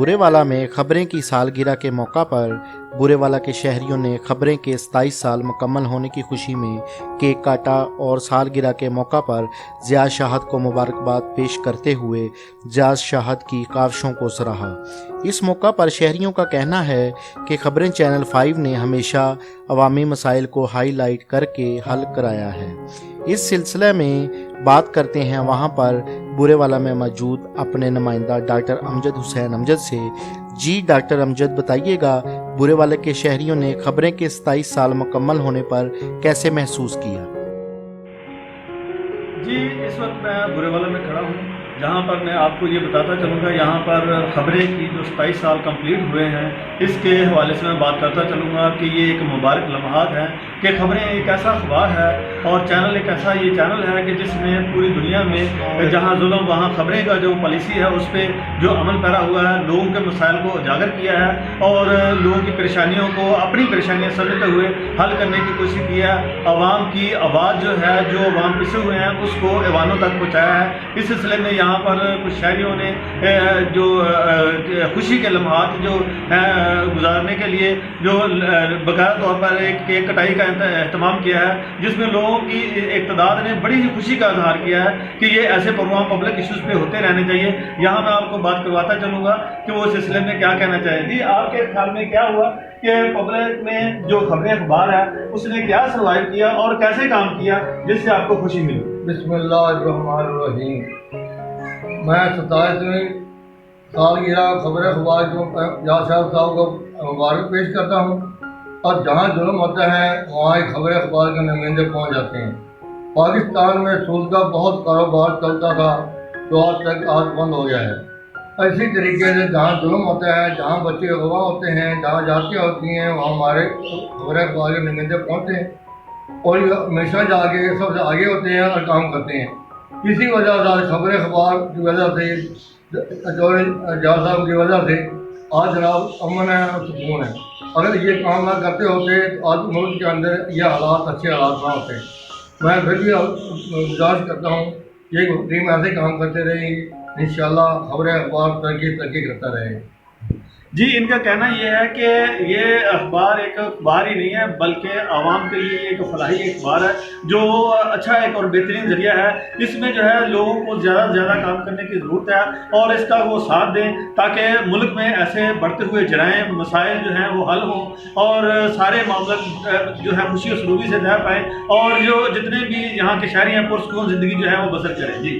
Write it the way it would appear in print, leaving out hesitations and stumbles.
बुरेवाला में खबरें की सालगिरह के मौका पर बुरेवाला के शहरियों ने खबरें के 27 साल मुकम्मल होने की खुशी में केक काटा और सालगिरह के मौका पर ज़ियाद शाहद को मुबारकबाद पेश करते हुए ज़ियाद शाहद की काविशों को सराहा। इस मौका पर शहरियों का कहना है कि खबरें चैनल 5 ने हमेशा अवामी मसाइल को हाईलाइट करके हल कराया है। इस सिलसिले में बात करते हैं वहाँ पर बुरेवाला में मौजूद अपने नुमाइंदा डॉक्टर अमजद हुसैन अमजद से। जी डॉक्टर अमजद, बताइएगा बुरेवाला के शहरियों ने खबरें के 27 साल मुकम्मल होने पर कैसे महसूस किया? जी, इस वक्त मैं बुरेवाला में खड़ा हूँ, जहाँ पर मैं आपको ये बताता चलूँगा, यहाँ पर खबरें की जो 27 साल कंप्लीट हुए हैं, इसके हवाले से मैं बात करता चलूँगा कि ये एक मुबारक लम्हात है कि खबरें एक ऐसा अखबार है और चैनल एक ऐसा ये चैनल है कि जिसने पूरी दुनिया में जहाँ जुल्म वहाँ खबरें का जो पॉलिसी है उस पर जो अमल पैरा हुआ है, लोगों के मसाइल को उजागर किया है और लोगों की परेशानियों को अपनी परेशानियाँ समझते हुए हल करने की कोशिश की है। आवाम की आवाज़ जो है, जो आवाम पिसे हुए हैं, उसको ऐवानों तक पहुँचाया है। इस सिलसिले में यहाँ पर कुछ शहरियों ने जो खुशी के लम्हात जो गुजारने के लिए जो बकाया तौर पर एक केक कटाई का एहतमाम किया है, जिसमें लोगों की एक तादाद ने बड़ी ही खुशी का इजहार किया है कि ये ऐसे प्रोग्राम पब्लिक इश्यूज़ पे होते रहने चाहिए। यहाँ मैं आपको बात करवाता चलूँगा कि वो सिलसिले में क्या कहना चाहिए। जी, आपके ख्याल में क्या हुआ कि पब्लिक में जो खबरें अखबार है उसने क्या सर्वाइव किया और कैसे काम किया जिससे आपको खुशी मिली? बिस्मिल्लाहिर्रहमानिर्रहीम। मैं 27वीं सालगिरह खबर अखबार को ज़ियाद शाहद साहब को मुबारक पेश करता हूँ और जहाँ जुल्म होता है वहाँ खबर अखबार के नुमाइंदे पहुँच जाते हैं। पाकिस्तान में सूद का बहुत कारोबार चलता था जो आज तक आज बंद हो गया है। इसी तरीके से जहाँ जुल्म होता है, जहाँ बच्चे अगवा होते हैं, जहाँ जातियाँ होती हैं, वहाँ हमारे खबर अखबार के नुमाइंदे पहुँचते हैं और हमेशा जाके सबसे आगे होते हैं और काम करते हैं। इसी वजह से खबर अखबार की वजह से, ज़ियाद साहब की वजह से आज जनाब अमन है और सुकून है। अगर ये काम ना करते होते तो आज मुल्क के अंदर ये हालात, अच्छे हालात ना होते। मैं फिर भी गुजारिश करता हूँ ये टीम ऐसे काम करते रहेगी, इंशाल्लाह खबर अखबार तरक्की करता रहेगा। जी, इनका कहना ये है कि ये अखबार एक अखबार ही नहीं है बल्कि आवाम के लिए एक फलाही अखबार है जो अच्छा एक और बेहतरीन ज़रिया है। इसमें जो है लोगों को ज़्यादा से ज़्यादा काम करने की ज़रूरत है और इसका वो साथ दें ताकि मुल्क में ऐसे बढ़ते हुए जराइम मसाइल जो हैं वो हल हों और सारे मामला जो है खुशी और सलूकी से रह पाएँ और जो जितने भी यहाँ के शहरी हैं पुरसुकून ज़िंदगी जो है वो बसर करें। जी।